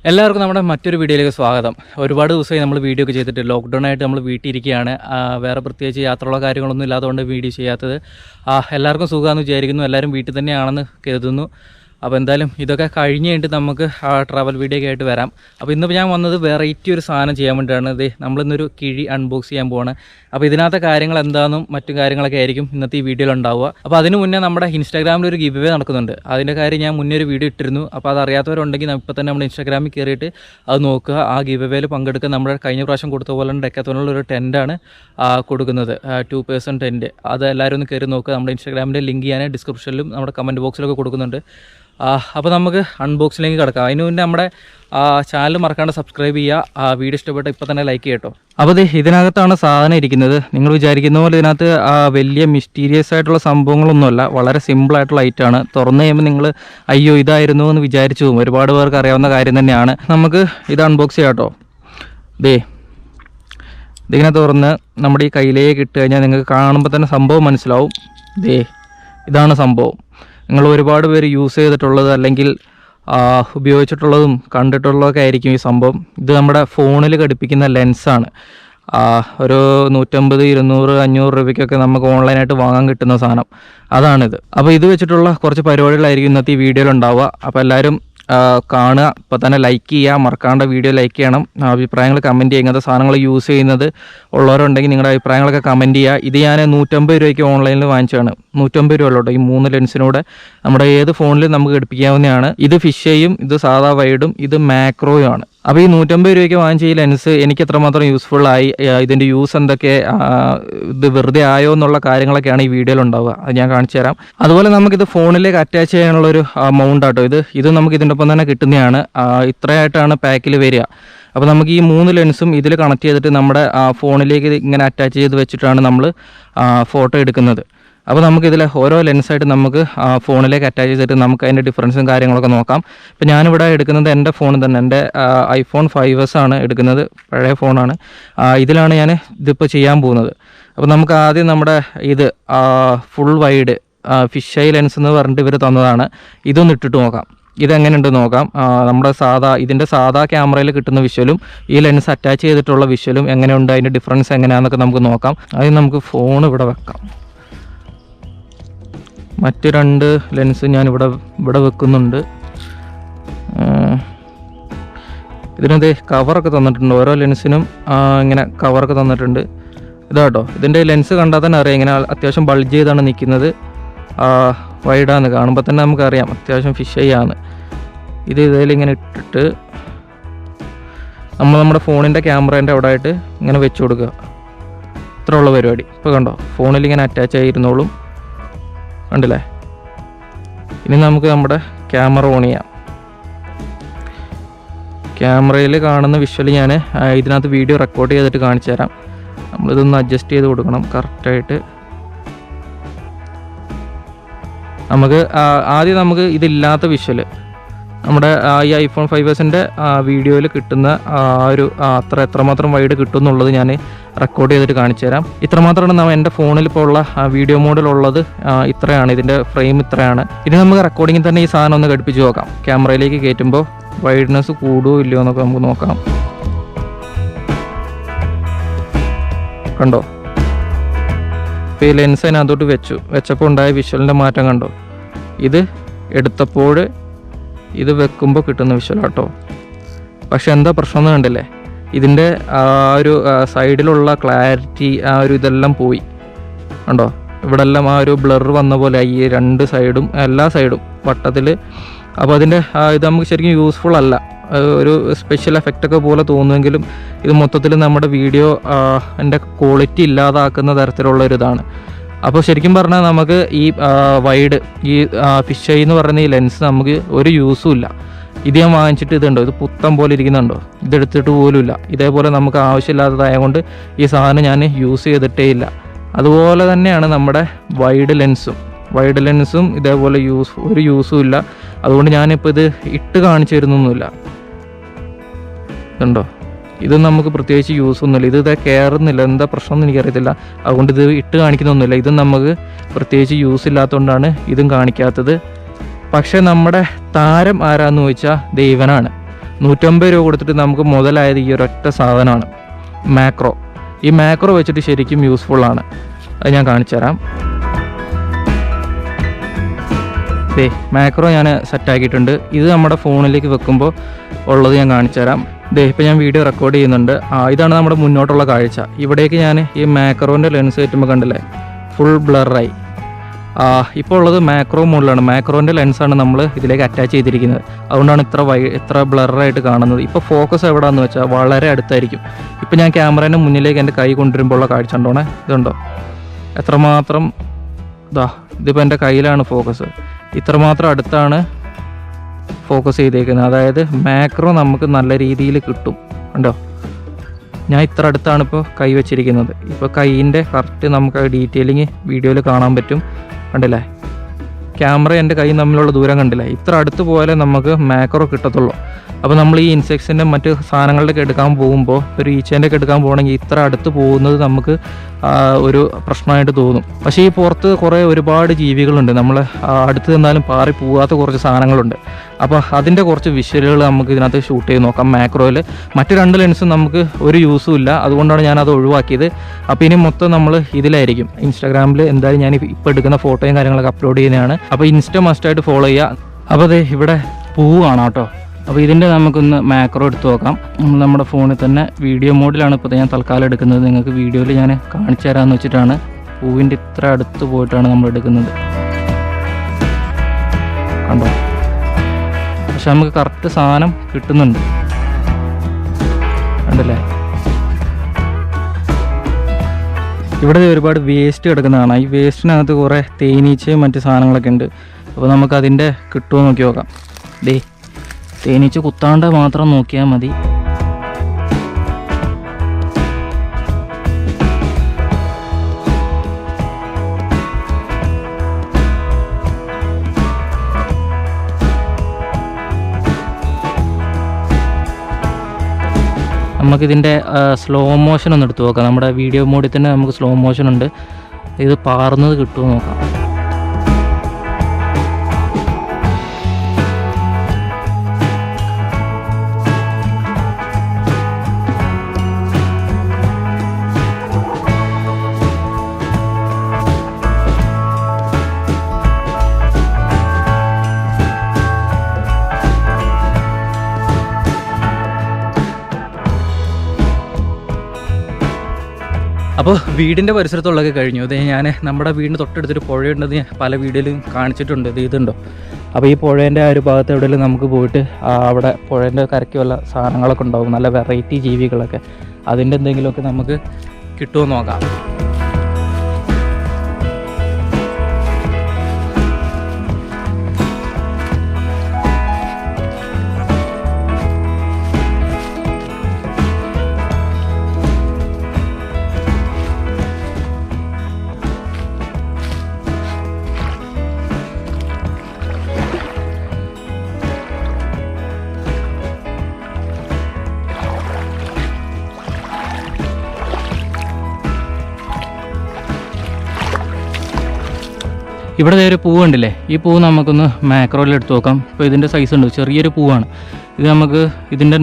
എല്ലാവർക്കും നമ്മുടെ മറ്റൊരു വീഡിയോയിലേക്ക് സ്വാഗതം. ഒരുപാട് ദിവസമായി നമ്മൾ വീഡിയോ ഒക്കെ ചെയ്തിട്ട് ലോക്ക്ഡൗൺ ആയിട്ട് നമ്മൾ വീട്ടിലിരിക്കുകയാണ്. വേറെ പ്രത്യേകിച്ച് യാത്രയുള്ള കാര്യങ്ങളൊന്നും ഇല്ലാത്തതുകൊണ്ട് വീഡിയോ ചെയ്യാത്തത്. എല്ലാവർക്കും സുഖമാണെന്ന് വിചാരിക്കുന്നു. എല്ലാവരും വീട്ടിൽ തന്നെയാണെന്ന് കരുതുന്നു. അപ്പോൾ എന്തായാലും ഇതൊക്കെ കഴിഞ്ഞ് കഴിഞ്ഞിട്ട് നമുക്ക് ട്രാവൽ വീഡിയോ ഒക്കെ ആയിട്ട് വരാം. അപ്പോൾ ഇന്നിപ്പോൾ ഞാൻ വന്നത് വെറൈറ്റി ഒരു സാധനം ചെയ്യാൻ വേണ്ടിയിട്ടാണ്. ഇത് നമ്മളിന്നൊരു കിഴി അൺബോക്സ് ചെയ്യാൻ പോവാണ്. അപ്പോൾ ഇതിനകത്തെ കാര്യങ്ങൾ എന്താണെന്നും മറ്റു കാര്യങ്ങളൊക്കെ ആയിരിക്കും ഇന്നത്തെ ഈ വീഡിയോയിൽ ഉണ്ടാവുക. അപ്പോൾ അതിന് മുന്നേ നമ്മുടെ ഇൻസ്റ്റാഗ്രാമിൽ ഒരു ഗിവ് അവേ നടക്കുന്നുണ്ട്. അതിൻ്റെ കാര്യം ഞാൻ മുന്നേ ഒരു വീഡിയോ ഇട്ടിരുന്നു. അപ്പോൾ അത് അറിയാത്തവരുണ്ടെങ്കിൽ ഇപ്പോൾ തന്നെ നമ്മുടെ ഇൻസ്റ്റാഗ്രാമിൽ കയറിയിട്ട് അത് നോക്കുക. ആ ഗിവ് അവേയിൽ പങ്കെടുക്കുക. നമ്മുടെ കഴിഞ്ഞ പ്രാവശ്യം കൊടുത്ത പോലെ ഡെക്കത്തോണുള്ളൊരു ടെൻറ്റാണ് കൊടുക്കുന്നത്, 2% ടെൻറ്റ്. അത് എല്ലാവരും ഒന്ന് കയറി നോക്കുക. നമ്മുടെ ഇൻസ്റ്റാഗ്രാമിൻ്റെ ലിങ്ക് ഞാൻ ഡിസ്ക്രിപ്ഷനിലും നമ്മുടെ കമൻറ്റ് ബോക്സിലൊക്കെ കൊടുക്കുന്നുണ്ട്. അപ്പോൾ നമുക്ക് അൺബോക്സിലേക്ക് കിടക്കാം. അതിന് മുന്നേ നമ്മുടെ ചാനൽ മറക്കാണ്ട് സബ്സ്ക്രൈബ് ചെയ്യുക. വീഡിയോ ഇഷ്ടപ്പെട്ട ഇപ്പോൾ തന്നെ ലൈക്ക് ചെയ്യട്ടോ. അപ്പോൾ ഇതിനകത്താണ് സാധനം ഇരിക്കുന്നത്. നിങ്ങൾ വിചാരിക്കുന്ന പോലെ ഇതിനകത്ത് വലിയ മിസ്റ്റീരിയസ് ആയിട്ടുള്ള സംഭവങ്ങളൊന്നുമല്ല. വളരെ സിമ്പിളായിട്ടുള്ള ഐറ്റമാണ്. തുറന്നു കഴിയുമ്പോൾ നിങ്ങൾ അയ്യോ ഇതായിരുന്നു എന്ന് വിചാരിച്ചു പോകും. ഒരുപാട് പേർക്ക് അറിയാവുന്ന കാര്യം തന്നെയാണ്. നമുക്ക് ഇത് അൺബോക്സ് ചെയ്യാം കേട്ടോ. ഇതിങ്ങനെ തുറന്ന് നമ്മുടെ ഈ കയ്യിലേക്ക് ഇട്ട് കഴിഞ്ഞാൽ നിങ്ങൾക്ക് കാണുമ്പോൾ തന്നെ സംഭവം മനസ്സിലാവും. ഇതാണ് സംഭവം. നിങ്ങൾ ഒരുപാട് പേര് യൂസ് ചെയ്തിട്ടുള്ളത് അല്ലെങ്കിൽ ഉപയോഗിച്ചിട്ടുള്ളതും കണ്ടിട്ടുള്ളതൊക്കെ ആയിരിക്കും ഈ സംഭവം. ഇത് നമ്മുടെ ഫോണിൽ ഘടിപ്പിക്കുന്ന ലെൻസാണ്. ഒരു 150, 200, 500 രൂപയ്ക്കൊക്കെ നമുക്ക് ഓൺലൈനായിട്ട് വാങ്ങാൻ കിട്ടുന്ന സാധനം അതാണിത്. അപ്പോൾ ഇത് വെച്ചിട്ടുള്ള കുറച്ച് പരിപാടികളായിരിക്കും ഇന്നത്തെ ഈ വീഡിയോയിൽ ഉണ്ടാവുക. അപ്പോൾ എല്ലാവരും കാണുക. ഇപ്പോൾ തന്നെ ലൈക്ക് ചെയ്യുക. മറക്കാണ്ട് വീഡിയോ ലൈക്ക് ചെയ്യണം. അഭിപ്രായങ്ങൾ കമൻറ്റ് ചെയ്യുക. ഇങ്ങനത്തെ സാധനങ്ങൾ യൂസ് ചെയ്യുന്നത് ഉള്ളവരുണ്ടെങ്കിൽ നിങ്ങളുടെ അഭിപ്രായങ്ങളൊക്കെ കമൻറ്റ് ചെയ്യുക. ഇത് ഞാൻ 150 രൂപയ്ക്ക് ഓൺലൈനിൽ വാങ്ങിച്ചതാണ്. 150 രൂപ ഉള്ളൂ. ഈ 3 ലെൻസിനൂടെ നമ്മുടെ ഏത് ഫോണിലും നമുക്ക് ഘടിപ്പിക്കാവുന്നതാണ്. ഇത് ഫിഷയും, ഇത് സാധാ വൈഡും, ഇത് മാക്രോയും ആണ്. അപ്പോൾ ഈ 150 രൂപയ്ക്ക് വാങ്ങിച്ച ഈ ലെൻസ് എനിക്ക് എത്രമാത്രം യൂസ്ഫുള്ളായി, ഇതിൻ്റെ യൂസ് എന്തൊക്കെ, ഇത് വെറുതെ ആയോ എന്നുള്ള കാര്യങ്ങളൊക്കെയാണ് ഈ വീഡിയോയിൽ ഉണ്ടാവുക. അത് ഞാൻ കാണിച്ചു തരാം. അതുപോലെ നമുക്കിത് ഫോണിലേക്ക് അറ്റാച്ച് ചെയ്യാനുള്ളൊരു മൗണ്ട് ആട്ടോ. ഇത് നമുക്ക് ഇതിൻ്റെ ഒപ്പം തന്നെ കിട്ടുന്നതാണ്. ഇത്രയായിട്ടാണ് പാക്കിൽ വരിക. അപ്പോൾ നമുക്ക് ഈ 3 ലെൻസും ഇതിൽ കണക്ട് ചെയ്തിട്ട് നമ്മുടെ ഫോണിലേക്ക് ഇങ്ങനെ അറ്റാച്ച് ചെയ്ത് വെച്ചിട്ടാണ് നമ്മൾ ഫോട്ടോ എടുക്കുന്നത്. അപ്പോൾ നമുക്കിതിൽ ഓരോ ലെൻസായിട്ട് നമുക്ക് ഫോണിലേക്ക് അറ്റാച്ച് ചെയ്തിട്ട് നമുക്ക് അതിൻ്റെ ഡിഫറൻസും കാര്യങ്ങളൊക്കെ നോക്കാം. ഇപ്പോൾ ഞാനിവിടെ എടുക്കുന്നത് എൻ്റെ ഫോണിൽ തന്നെ, എൻ്റെ iPhone 5s ആണ് എടുക്കുന്നത്. പഴയ ഫോണാണ്. ഇതിലാണ് ഞാൻ ഇതിപ്പോൾ ചെയ്യാൻ പോകുന്നത്. അപ്പോൾ നമുക്ക് ആദ്യം നമ്മുടെ ഇത് full wide fish I lens എന്ന് പറഞ്ഞിട്ട് ഇവർ തന്നതാണ്. ഇതൊന്ന് ഇട്ടിട്ട് നോക്കാം. ഇതെങ്ങനെയുണ്ടെന്ന് നോക്കാം. നമ്മുടെ ഇതിൻ്റെ സാധാ ക്യാമറയിൽ കിട്ടുന്ന വിഷ്വലും ഈ ലെൻസ് അറ്റാച്ച് ചെയ്തിട്ടുള്ള വിഷ്വലും എങ്ങനെയുണ്ട്, അതിൻ്റെ ഡിഫറൻസ് എങ്ങനെയാണെന്നൊക്കെ നമുക്ക് നോക്കാം. ആദ്യം നമുക്ക് ഫോൺ ഇവിടെ വെക്കാം. മറ്റ് 2 ലെൻസ് ഞാൻ ഇവിടെ വെക്കുന്നുണ്ട്. ഇതിനത് കവറൊക്കെ തന്നിട്ടുണ്ട്. ഓരോ ലെൻസിനും ഇങ്ങനെ കവറൊക്കെ തന്നിട്ടുണ്ട്. ഇതാട്ടോ, ഇതിൻ്റെ ലെൻസ് കണ്ടാൽ തന്നെ അറിയാം. ഇങ്ങനെ അത്യാവശ്യം ബൾജ് ചെയ്താണ് നിൽക്കുന്നത്. വൈഡാന്ന് കാണുമ്പോൾ തന്നെ നമുക്കറിയാം അത്യാവശ്യം ഫിഷ് ആണ്. ഇതിലിങ്ങനെ ഇട്ടിട്ട് നമ്മുടെ ഫോണിൻ്റെ ക്യാമറേൻ്റെ അവിടെ ആയിട്ട് ഇങ്ങനെ വെച്ച് കൊടുക്കുക. ഇത്രയുള്ള പരിപാടി. ഇപ്പോൾ കണ്ടോ, ഫോണിൽ ഇങ്ങനെ അറ്റാച്ച് ആയിരുന്നോളും. കണ്ടില്ലേ? ഇനി നമുക്ക് നമ്മുടെ ക്യാമറ ഓൺ ചെയ്യാം. ക്യാമറയിൽ കാണുന്ന വിഷ്വൽ ഞാൻ ഇതിനകത്ത് വീഡിയോ റെക്കോർഡ് ചെയ്തിട്ട് കാണിച്ചു തരാം. നമ്മളിതൊന്ന് അഡ്ജസ്റ്റ് ചെയ്ത് കൊടുക്കണം കറക്റ്റായിട്ട്. ആദ്യം നമുക്ക് ഇതില്ലാത്ത വിഷ്വൽ നമ്മുടെ ഈ iPhone 5sൻ്റെ വീഡിയോയിൽ കിട്ടുന്ന ഒരു എത്രമാത്രം വൈഡ് കിട്ടും എന്നുള്ളത് ഞാൻ റെക്കോർഡ് ചെയ്തിട്ട് കാണിച്ചു തരാം. ഇത്രമാത്രമാണ് എൻ്റെ ഫോണിൽ ഇപ്പോൾ ഉള്ള വീഡിയോ മോഡിലുള്ളത്. ഇത്രയാണ് ഇതിൻ്റെ ഫ്രെയിം, ഇത്രയാണ്. ഇനി നമുക്ക് റെക്കോർഡിങ്ങിൽ തന്നെ ഈ സാധനം ഒന്ന് ഘടിപ്പിച്ച് നോക്കാം. ക്യാമറയിലേക്ക് കയറ്റുമ്പോൾ വൈഡ്നെസ് കൂടുമോ ഇല്ലയോ എന്നൊക്കെ നമുക്ക് നോക്കാം. കണ്ടോ? ഇപ്പോൾ ഈ ലെൻസ് അതിനകത്തോട്ട് വെച്ചപ്പോൾ ഉണ്ടായ വിഷ്വലിൻ്റെ മാറ്റം കണ്ടോ? ഇത് എടുത്തപ്പോൾ ഇത് വെക്കുമ്പോൾ കിട്ടുന്ന വിഷ്വൽ കേട്ടോ. പക്ഷെ എന്താ പ്രശ്നം എന്ന് കണ്ടില്ലേ? ഇതിൻ്റെ ഒരു സൈഡിലുള്ള ക്ലാരിറ്റി ഇതെല്ലാം പോയി. കണ്ടോ? ഇവിടെ എല്ലാം ഒരു ബ്ലർ വന്ന പോലെ ഈ 2 സൈഡും, എല്ലാ സൈഡും വട്ടത്തിൽ. അപ്പോൾ അതിൻ്റെ ഇത് നമുക്ക് ശരിക്കും യൂസ്ഫുൾ അല്ല. ഒരു സ്പെഷ്യൽ എഫക്റ്റൊക്കെ പോലെ തോന്നുമെങ്കിലും ഇത് മൊത്തത്തിൽ നമ്മുടെ വീഡിയോ എൻ്റെ ക്വാളിറ്റി ഇല്ലാതാക്കുന്ന തരത്തിലുള്ളൊരിതാണ്. അപ്പോൾ ശരിക്കും പറഞ്ഞാൽ നമുക്ക് ഈ വൈഡ്, ഈ ഫിഷ് ഐ എന്ന് പറയുന്ന ഈ ലെൻസ് നമുക്ക് ഒരു യൂസും ഇല്ല. ഇത് ഞാൻ വാങ്ങിച്ചിട്ട് ഇതുണ്ടോ, ഇത് പുത്തം പോലെ ഇരിക്കുന്നുണ്ടോ? ഇതെടുത്തിട്ട് പോലുമില്ല. ഇതേപോലെ നമുക്ക് ആവശ്യമില്ലാത്തതായതുകൊണ്ട് ഈ സാധനം ഞാൻ യൂസ് ചെയ്തിട്ടേ ഇല്ല. അതുപോലെ തന്നെയാണ് നമ്മുടെ വൈഡ് ലെൻസും ഇതേപോലെ ഒരു യൂസും ഇല്ല. അതുകൊണ്ട് ഞാനിപ്പോൾ ഇത് ഇട്ട് കാണിച്ചു തരുന്നൊന്നുമില്ല. ഇതുണ്ടോ? ഇത് നമുക്ക് പ്രത്യേകിച്ച് യൂസ് ഒന്നുമില്ല. ഇത് കയറുന്നില്ല. എന്താ പ്രശ്നം എന്ന് എനിക്കറിയത്തില്ല. അതുകൊണ്ട് ഇത് ഇട്ട് കാണിക്കുന്നൊന്നുമില്ല. ഇത് നമുക്ക് പ്രത്യേകിച്ച് യൂസ് ഇല്ലാത്തതുകൊണ്ടാണ് ഇതും കാണിക്കാത്തത്. പക്ഷേ നമ്മുടെ താരം ആരാന്ന് ചോദിച്ചാൽ ദൈവനാണ്. 150 രൂപ കൊടുത്തിട്ട് നമുക്ക് മുതലായത് ഈ ഒരൊറ്റ സാധനമാണ്, മാക്രോ. ഈ മാക്രോ വെച്ചിട്ട് ശരിക്കും യൂസ്ഫുള്ളാണ്. അത് ഞാൻ കാണിച്ചു തരാം. മാക്രോ ഞാൻ സെറ്റാക്കിയിട്ടുണ്ട്. ഇത് നമ്മുടെ ഫോണിലേക്ക് വെക്കുമ്പോൾ ഉള്ളത് ഞാൻ കാണിച്ചു തരാം. ഇപ്പോൾ ഞാൻ വീഡിയോ റെക്കോർഡ് ചെയ്യുന്നുണ്ട്. ഇതാണ് നമ്മുടെ മുന്നോട്ടുള്ള കാഴ്ച. ഇവിടേക്ക് ഞാൻ ഈ മാക്രോൻ്റെ ലെൻസ് കയറ്റുമ്പോൾ കണ്ടില്ലേ, ഫുൾ ബ്ലറായി. ഇപ്പോൾ ഉള്ളത് മാക്രോ മോഡിലാണ്. മാക്രോൻ്റെ ലെൻസാണ് നമ്മൾ ഇതിലേക്ക് അറ്റാച്ച് ചെയ്തിരിക്കുന്നത്. അതുകൊണ്ടാണ് ഇത്ര ബ്ലറായിട്ട് കാണുന്നത്. ഇപ്പോൾ ഫോക്കസ് എവിടെയാണെന്ന് വെച്ചാൽ വളരെ അടുത്തായിരിക്കും. ഇപ്പോൾ ഞാൻ ക്യാമറേൻ്റെ മുന്നിലേക്ക് എൻ്റെ കൈ കൊണ്ടുവരുമ്പോൾ ഉള്ള കാഴ്ച ഉണ്ടോണേ, ഇതുണ്ടോ എത്രമാത്രം. ഇതിപ്പോൾ എൻ്റെ കയ്യിലാണ് ഫോക്കസ്. ഇത്രമാത്രം അടുത്താണ് ഫോക്കസ് ചെയ്തേക്കുന്നത്. അതായത് മാക്രോ നമുക്ക് നല്ല രീതിയിൽ കിട്ടും. കണ്ടോ, ഞാൻ ഇത്ര അടുത്താണ് ഇപ്പോൾ കൈ വെച്ചിരിക്കുന്നത്. ഇപ്പോൾ കൈയിൻ്റെ കറക്റ്റ് നമുക്ക് ഡീറ്റെയിലിങ് വീഡിയോയിൽ കാണാൻ പറ്റും. കണ്ടില്ലേ, ക്യാമറ എൻ്റെ കൈ തമ്മിലുള്ള ദൂരം കണ്ടില്ലേ, ഇത്ര അടുത്ത് പോയാലേ നമുക്ക് മാക്രോ കിട്ടത്തുള്ളൂ. അപ്പോൾ നമ്മൾ ഈ ഇൻസെക്ട്സിൻ്റെ മറ്റ് സാധനങ്ങളുടെയൊക്കെ എടുക്കാൻ പോകുമ്പോൾ, ഒരു ഈച്ചേൻ്റെ ഒക്കെ എടുക്കാൻ പോകണമെങ്കിൽ ഇത്ര അടുത്ത് പോകുന്നത് നമുക്ക് ഒരു പ്രശ്നമായിട്ട് തോന്നും. പക്ഷേ ഈ പുറത്ത് ഒരുപാട് ജീവികളുണ്ട്, നമ്മൾ അടുത്ത് നിന്നാലും പാറി പോകാത്ത കുറച്ച് സാധനങ്ങളുണ്ട്. അപ്പോൾ അതിൻ്റെ കുറച്ച് വിഷ്വലുകൾ നമുക്ക് ഇതിനകത്ത് ഷൂട്ട് ചെയ്ത് നോക്കാം മാക്രോയിൽ. മറ്റ് 2 ലെൻസും നമുക്ക് ഒരു യൂസും ഇല്ല, അതുകൊണ്ടാണ് ഞാനത് ഒഴിവാക്കിയത്. അപ്പോൾ ഇനി മൊത്തം നമ്മൾ ഇതിലായിരിക്കും. ഇൻസ്റ്റാഗ്രാമിൽ എന്തായാലും ഞാൻ ഇപ്പോൾ എടുക്കുന്ന ഫോട്ടോയും കാര്യങ്ങളൊക്കെ അപ്ലോഡ് ചെയ്യുന്നതാണ്. അപ്പോൾ ഇൻസ്റ്റ മസ്റ്റായിട്ട് ഫോളോ ചെയ്യുക. അപ്പോൾ ഇവിടെ പൂവ് കാണാം കേട്ടോ. അപ്പോൾ ഇതിൻ്റെ നമുക്കൊന്ന് മാക്രോ എടുത്ത് നോക്കാം. നമ്മുടെ ഫോണിൽ തന്നെ വീഡിയോ മോഡിലാണ് ഇപ്പോൾ ഞാൻ തൽക്കാലം എടുക്കുന്നത്. നിങ്ങൾക്ക് വീഡിയോയിൽ ഞാൻ കാണിച്ചു തരാമെന്ന് വെച്ചിട്ടാണ്. പൂവിൻ്റെ ഇത്ര അടുത്ത് പോയിട്ടാണ് നമ്മൾ എടുക്കുന്നത്, കണ്ടോ. പക്ഷെ നമുക്ക് കറക്റ്റ് സാധനം കിട്ടുന്നുണ്ട്, കണ്ടല്ലേ. ഇവിടെ ഒരുപാട് വേസ്റ്റ് കിടക്കുന്നതാണ്. ഈ വേസ്റ്റിനകത്ത് കുറേ തേനീച്ചയും മറ്റ് സാധനങ്ങളൊക്കെ ഉണ്ട്. അപ്പോൾ നമുക്കതിൻ്റെ കിട്ടുമോ നോക്കി നോക്കാം. തേനീച്ച കുത്താണ്ട് മാത്രം നോക്കിയാൽ മതി. നമുക്കിതിൻ്റെ സ്ലോ മോഷൻ ഒന്ന് എടുത്ത് നോക്കാം. നമ്മുടെ വീഡിയോ മോഡിൽ തന്നെ നമുക്ക് സ്ലോ മോഷൻ ഉണ്ട്. ഇത് പാറുന്നത് കിട്ടുമോ നോക്കാം. അപ്പോൾ വീടിൻ്റെ പരിസരത്തുള്ളതൊക്കെ കഴിഞ്ഞു. അത് ഞാൻ നമ്മുടെ വീടിന് തൊട്ടടുത്തൊരു പുഴയുണ്ടെന്ന് ഞാൻ പല വീഡിയോയിലും കാണിച്ചിട്ടുണ്ട്. ഇതുണ്ടോ. അപ്പോൾ ഈ പുഴേൻ്റെ ആ ഒരു ഭാഗത്ത് എവിടെയെങ്കിലും നമുക്ക് പോയിട്ട് അവിടെ പുഴേൻ്റെ കരയ്ക്ക് വല്ല സാധനങ്ങളൊക്കെ ഉണ്ടാവും, നല്ല വെറൈറ്റി ജീവികളൊക്കെ. അതിൻ്റെ എന്തെങ്കിലുമൊക്കെ നമുക്ക് കിട്ടുമോ നോക്കാം. ഇവിടെ ഒരു പൂവ് ഉണ്ടല്ലേ, ഈ പൂവ് നമുക്കൊന്ന് മാക്രോയിൽ എടുത്ത് നോക്കാം. ഇപ്പോൾ ഇതിൻ്റെ സൈസ് ഉണ്ട്, ചെറിയൊരു പൂവാണ്. ഇത് നമുക്ക് ഇതിൻ്റെ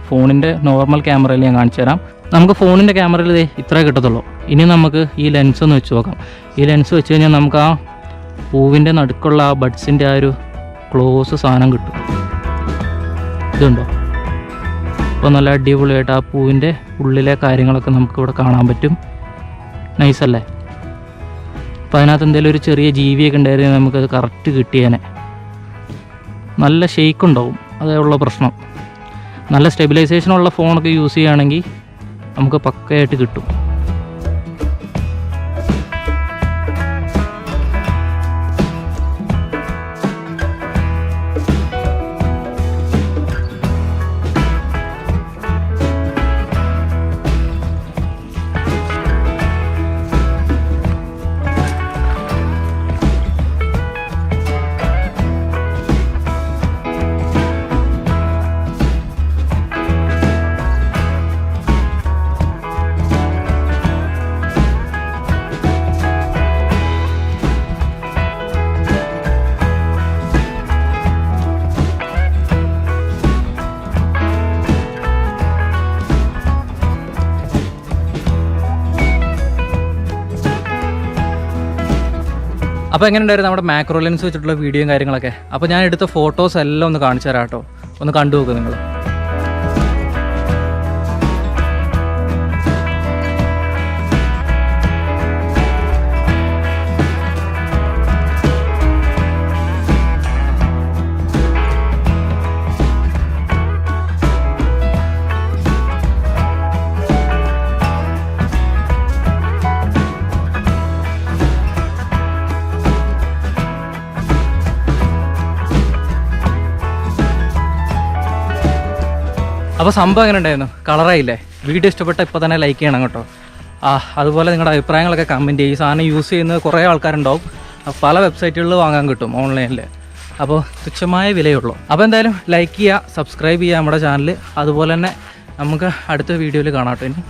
ഫോണിൻ്റെ നോർമൽ ക്യാമറയിൽ ഞാൻ കാണിച്ചു തരാം. നമുക്ക് ഫോണിൻ്റെ ക്യാമറയിൽ ഇത്രേ കിട്ടത്തുള്ളൂ. ഇനി നമുക്ക് ഈ ലെൻസ് ഒന്ന് വെച്ച് നോക്കാം. ഈ ലെൻസ് വെച്ച് കഴിഞ്ഞാൽ നമുക്ക് ആ പൂവിൻ്റെ നടുക്കുള്ള ആ ബഡ്സിൻ്റെ ആ ഒരു ക്ലോസ് സാധനം കിട്ടും. ഇതുണ്ടോ. അപ്പോൾ നല്ല അടിപൊളിയായിട്ട് ആ പൂവിൻ്റെ ഉള്ളിലെ കാര്യങ്ങളൊക്കെ നമുക്കിവിടെ കാണാൻ പറ്റും. നൈസല്ലേ. അപ്പോൾ അതിനകത്ത് എന്തെങ്കിലും ഒരു ചെറിയ ജീവിയൊക്കെ ഉണ്ടായിരുന്നെങ്കിൽ നമുക്കത് കറക്റ്റ് കിട്ടിയേനെ. നല്ല ഷെയ്ക്ക് ഉണ്ടാവും, അതേ ഉള്ള പ്രശ്നം. നല്ല സ്റ്റെബിലൈസേഷനുള്ള ഫോണൊക്കെ യൂസ് ചെയ്യുകയാണെങ്കിൽ നമുക്ക് പക്കയായിട്ട് കിട്ടും. അപ്പോൾ എങ്ങനെയുണ്ടായിരുന്നു നമ്മുടെ മാക്രോ ലെൻസ് വെച്ചിട്ടുള്ള വീഡിയോയും കാര്യങ്ങളൊക്കെ? അപ്പോൾ ഞാൻ എടുത്ത ഫോട്ടോസ് എല്ലാം ഒന്ന് കാണിച്ചു തരാം കേട്ടോ, ഒന്ന് കണ്ടു നോക്കുക നിങ്ങൾ. അപ്പോൾ സംഭവം എങ്ങനെ ഉണ്ടായിരുന്നു? കളറായില്ലേ? വീഡിയോ ഇഷ്ടപ്പെട്ട ഇപ്പോൾ തന്നെ ലൈക്ക് ചെയ്യണം കേട്ടോ. അതുപോലെ നിങ്ങളുടെ അഭിപ്രായങ്ങളൊക്കെ കമൻറ്റ് ചെയ്യും. ഈ സാധനം യൂസ് ചെയ്യുന്നത് കുറേ ആൾക്കാരുണ്ടാവും. പല വെബ്സൈറ്റുകളിൽ വാങ്ങാൻ കിട്ടും ഓൺലൈനിൽ. അപ്പോൾ തുച്ഛമായ വിലയുള്ളൂ. അപ്പോൾ എന്തായാലും ലൈക്ക് ചെയ്യുക, സബ്സ്ക്രൈബ് ചെയ്യുക നമ്മുടെ ചാനൽ. അതുപോലെ തന്നെ നമുക്ക് അടുത്ത വീഡിയോയിൽ കാണാം കേട്ടോ ഇനി.